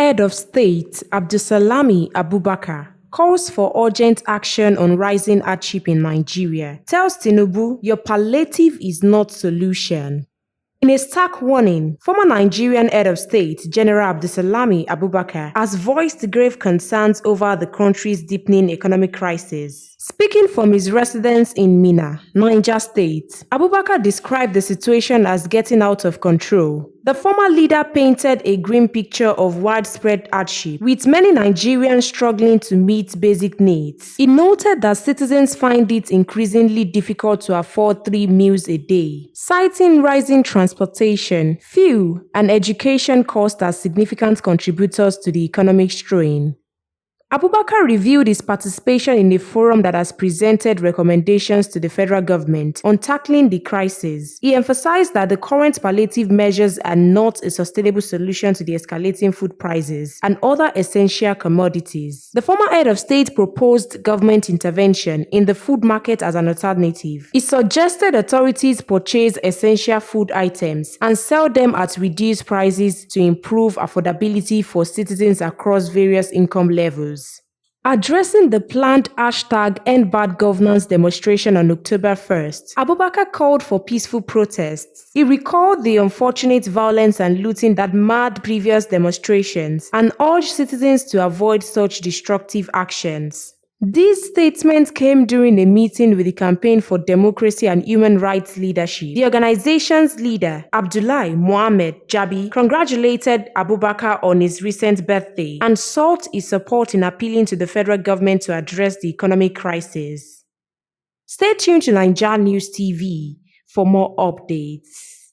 Head of State Abdulsalami Abubakar calls for urgent action on rising hardship in Nigeria, tells Tinubu, "Your palliative is not solution." In a stark warning, former Nigerian Head of State General Abdulsalami Abubakar has voiced grave concerns over the country's deepening economic crisis. Speaking from his residence in Minna, Niger State, Abubakar described the situation as getting out of control. The former leader painted a grim picture of widespread hardship, with many Nigerians struggling to meet basic needs. He noted that citizens find it increasingly difficult to afford 3 meals a day, citing rising transportation, fuel, and education costs as significant contributors to the economic strain. Abubakar revealed his participation in a forum that has presented recommendations to the federal government on tackling the crisis. He emphasized that the current palliative measures are not a sustainable solution to the escalating food prices and other essential commodities. The former head of state proposed government intervention in the food market as an alternative. He suggested authorities purchase essential food items and sell them at reduced prices to improve affordability for citizens across various income levels. Addressing the planned #EndBadGovernance demonstration on October 1st, Abubakar called for peaceful protests. He recalled the unfortunate violence and looting that marred previous demonstrations and urged citizens to avoid such destructive actions. These statements came during a meeting with the Campaign for Democracy and Human Rights Leadership. The organization's leader, Abdullahi Mohammed Jabi, congratulated Abubakar on his recent birthday and sought his support in appealing to the federal government to address the economic crisis. Stay tuned to NaijaNewsTV for more updates.